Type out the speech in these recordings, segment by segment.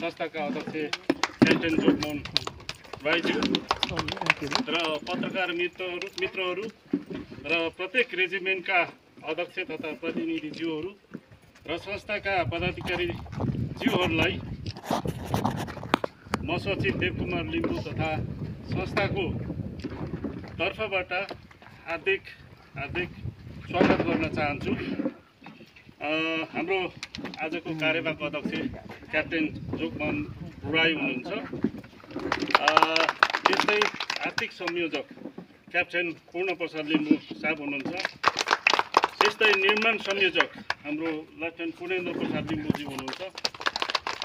संस्थाका अध्यक्ष क्याप्टेन जोगमोहन राईज्यू र पत्रकार मित्रहरू र प्रत्येक रेजिमेन्टका अध्यक्ष तथा प्रतिनिधिज्यूहरू र संस्थाका पदाधिकारीज्यूहरूलाई म सचिव देवकुमार लिम्बू तथा संस्थाको तर्फबाट हार्दिक स्वागत गर्न चाहन्छु। हाम्रो आजको कार्यवाहक अध्यक्ष क्याप्टेन जोगमोहन राई हुनुहुन्छ। त्यस्तै आर्थिक संयोजक क्याप्टेन पूर्णप्रसाद लिम्बू साहब हुनुहुन्छ। त्यस्तै निर्माण संयोजक हाम्रो लेफ्टेनेन्ट पूर्णेन्द्र प्रसाद लिम्बूजी हुनुहुन्छ।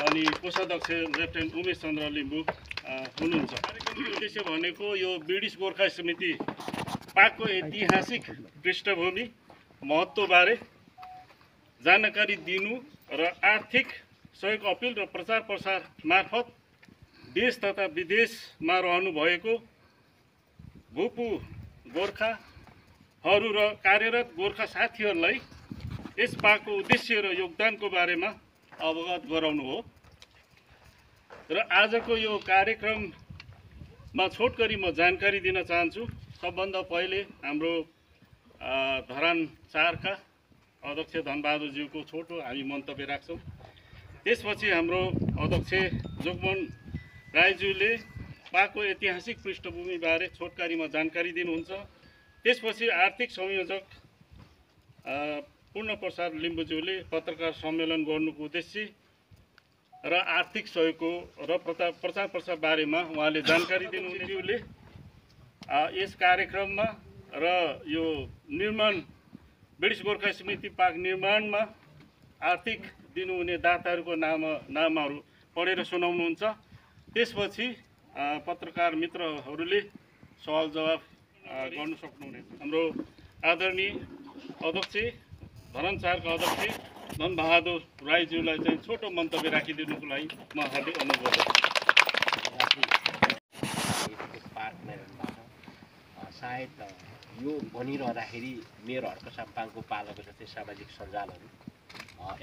अनि कोषाध्यक्ष लेफ्टेनेन्ट उमेश चन्द्र लिम्बू हुनुहुन्छ। कार्यक्रमको उद्देश्य भनेको यो ब्रिटिस गोर्खा समिति पाकको ऐतिहासिक पृष्ठभूमि महत्त्वबारे जानकारी दिनु र आर्थिक सहयोग अपिल र प्रचार प्रसार मार्फत देश तथा विदेशमा रहनुभएको भूपू गोर्खाहरू र कार्यरत गोर्खा साथीहरूलाई यस पाकको उद्देश्य र योगदानको बारेमा अवगत गराउनु हो। र आजको यो कार्यक्रममा छोटकरी म जानकारी दिन चाहन्छु। सबभन्दा पहिले हाम्रो धरान 4 का अध्यक्ष धनबहादुरज्यूको छोटो हामी मन्तव्य राख्छौँ। त्यसपछि हाम्रो अध्यक्ष जोगमोहन राईज्यूले पाकको ऐतिहासिक पृष्ठभूमिबारे छोटकरीमा जानकारी दिनुहुन्छ। त्यसपछि आर्थिक संयोजक पूर्णप्रसाद लिम्बूज्यूले पत्रकार सम्मेलन गर्नुको उद्देश्य र आर्थिक सहयोगको र प्रचार प्रसार बारेमा उहाँले जानकारी दिनुहुने। यस कार्यक्रममा र यो निर्माण ब्रिटिस गोर्खा समिति पाक निर्माणमा आर्थिक दिनुहुने दाताहरूको नामहरू पढेर सुनाउनुहुन्छ। त्यसपछि पत्रकार मित्रहरूले सवाल जवाफ गर्न सक्नुहुनेछ। हाम्रो आदरणीय अध्यक्ष धरान 4 का अध्यक्ष धनबहादुर राईज्यूलाई चाहिँ छोटो मन्तव्य राखिदिनुको लागि म हार्दिक अनुरोध गर्दछु। सायद यो बनिरहँदाखेरि मेयर हर्क साम्पाङको पालाको जस्तै सामाजिक सञ्जालहरू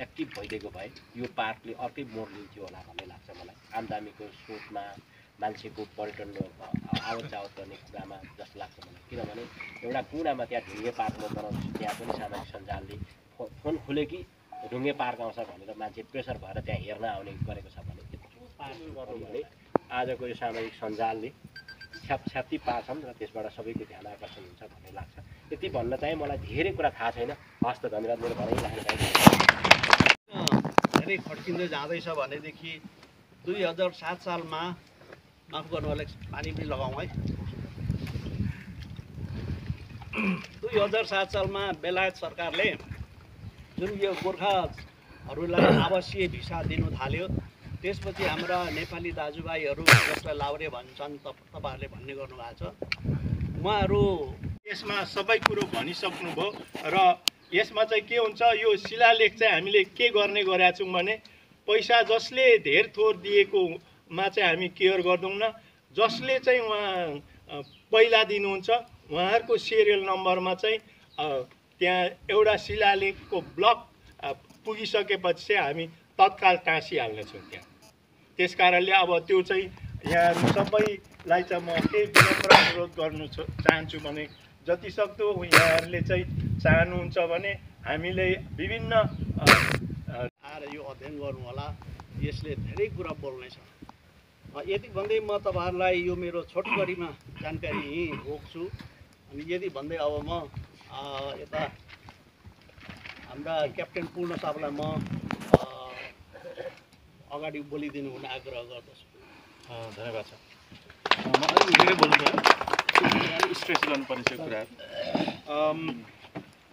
एक्टिभ भइदिएको भए यो पार्कले अर्कै मोड लिन्थ्यो होला भन्ने लाग्छ मलाई। आमदामीको स्रोतमा मान्छेको पर्यटन आवत जावत गर्ने कुरामा जस्तो लाग्छ मलाई। किनभने एउटा कुनामा त्यहाँ ढुङ्गे पार्कमा बनाउँछ, त्यहाँ पनि सामाजिक सञ्जालले फोन खुले कि ढुङ्गे पार्क आउँछ भनेर मान्छे प्रेसर भएर त्यहाँ हेर्न आउने गरेको छ भने त्यत्रो पार्क गर्नु भने आजको यो सामाजिक सञ्जालले छ्याप्ती पार्छन् र त्यसबाट सबैको ध्यान आकर्षण हुन्छ भन्ने लाग्छ। यति भन्न चाहिँ मलाई धेरै कुरा थाहा छैन। हस् त धन्यवाद। मेरो भनाइ धेरै खड्किँदै जाँदैछ भनेदेखि 2007 सालमा माफ गर्नु होला, पानी पनि लगाउँ है। 2007 सालमा बेलायत सरकारले जुन यो गोर्खाहरूलाई आवासीय भिसा दिनु थाल्यो, त्यसपछि हाम्रा नेपाली दाजुभाइहरू जसलाई लाउरे भन्छन्, तपाईँहरूले भन्ने गर्नुभएको छ, उहाँहरू यसमा सबै कुरो भनिसक्नुभयो। र यसमा चाहिँ के हुन्छ, यो शिलालेख चाहिँ हामीले के गर्ने गरेका छौँ भने पैसा जसले धेर थोर दिएकोमा चाहिँ हामी केयर गर्दैनौँ। जसले चाहिँ उहाँ पहिला दिनुहुन्छ उहाँहरूको सिरियल नम्बरमा चाहिँ त्यहाँ एउटा शिलालेखको ब्लक पुगिसकेपछि चाहिँ हामी तत्काल टाँसिहाल्नेछौँ त्यहाँ। त्यस कारणले अब त्यो चाहिँ यहाँहरू सबैलाई चाहिँ म के विनम्र अनुरोध गर्नु चाहन्छु भने जतिसक्दो यहाँहरूले चाहिँ चाहनुहुन्छ भने हामीले विभिन्न आएर यो अध्ययन गर्नु होला। यसले धेरै कुरा बोल्नेछ। यति भन्दै म तपाईँहरूलाई यो मेरो छोटकरीमा जानकारी यहीँ रोक्छु। अनि यदि भन्दै अब म यता हाम्रा क्याप्टेन पूर्ण साहबलाई म अगाडि बोलिदिनु हुन आग्रह गर्दछु। धन्यवाद छ। म अलिक धेरै बोल्नु पर्यो, स्ट्रेस गर्नुपर्ने छ कुराहरू।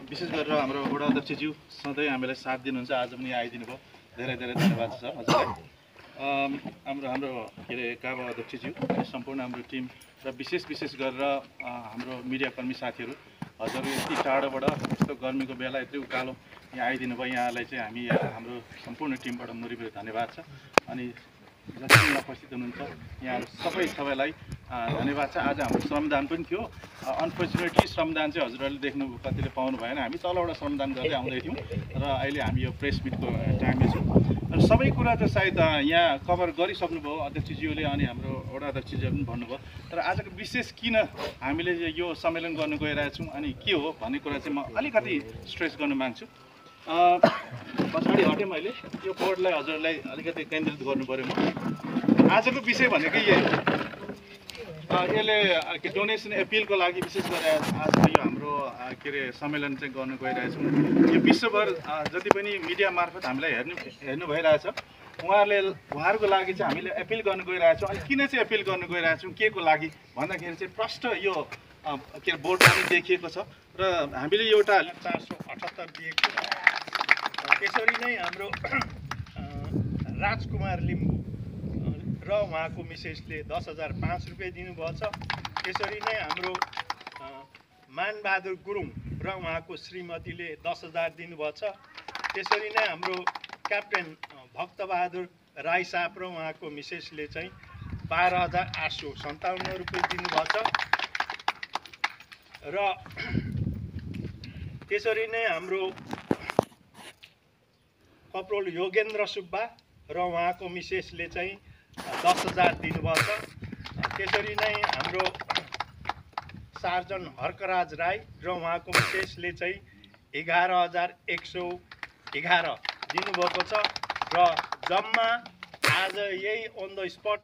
विशेष गरेर हाम्रो वडा अध्यक्षज्यू सधैँ हामीलाई साथ दिनुहुन्छ। आज पनि आइदिनु भयो, धेरै धेरै धन्यवाद छ हजुरलाई। हाम्रो के अरे काबा अध्यक्षज्यू, सम्पूर्ण हाम्रो टिम र विशेष गरेर हाम्रो मिडियाकर्मी साथीहरू, हजुर यति टाढोबाट यस्तो गर्मीको बेला यत्रो उकालो यहाँ आइदिनु भयो। यहाँलाई चाहिँ हामी हाम्रो सम्पूर्ण टिमबाट मुरीमुरी धन्यवाद छ। अनि जति यहाँ उपस्थित हुनुहुन्छ यहाँहरू सबैलाई धन्यवाद छ। आज हाम्रो श्रमदान पनि थियो। अनफर्चुनेटली श्रमदान चाहिँ हजुरहरूले देख्नु कतिले पाउनु भएन। हामी तलबाट श्रमदान गर्दै आउँदै थियौँ र अहिले हामी यो प्रेस मिटको टाइममा छौँ। अनि सबै सबै कुरा त सायद यहाँ कभर गरिसक्नुभयो अध्यक्षज्यूले अनि हाम्रो वडा अध्यक्षज्यूले पनि भन्नुभयो। तर आजको विशेष किन हामीले यो सम्मेलन गर्न गइरहेछौँ अनि के हो भन्ने कुरा चाहिँ म अलिकति स्ट्रेस गर्न माग्छु। पछाडि हटेँ मैले, यो बोर्डलाई हजुरलाई अलिकति केन्द्रित गर्नु पऱ्यो। म आजको विषय भनेकै यही हो। यसले डोनेसन एपिलको लागि विशेष गरेर आज यो हाम्रो के अरे सम्मेलन चाहिँ गर्न गइरहेछौँ। यो विश्वभर जति पनि मिडिया मार्फत हामीलाई हेर्नु भइरहेछ, उहाँहरूको लागि चाहिँ हामीले एपिल गर्न गइरहेछौँ। अनि किन चाहिँ एपिल गर्न गइरहेछौँ, के को लागि भन्दाखेरि चाहिँ प्रष्ट यो के अरे बोर्डमा पनि देखिएको छ र हामीले एउटा 478 दिएको छ। त्यसरी नै हाम्रो राजकुमार लिम्बू र उहाँको मिसेसले 10,005 रुपियाँ दिनुभएको छ। त्यसरी नै हाम्रो मानबहादुर गुरुङ र उहाँको श्रीमतीले 10,000 दिनुभएको छ। त्यसरी नै हाम्रो क्याप्टेन भक्तबहादुर राई साहब र उहाँको मिसेसले चाहिँ 12,857 रुपियाँ दिनुभएको छ। र त्यसरी नै हाम्रो कप्रोल योगेन्द्र सुब्बा र उहाँको मिसेसले चाहिँ 10,000 दिनुभएको छ। त्यसरी नै हाम्रो सार्जन हर्कराज राई र उहाँको मिसेसले चाहिँ 11,111 दिनुभएको छ। र जम्मा आज यही अन द स्पट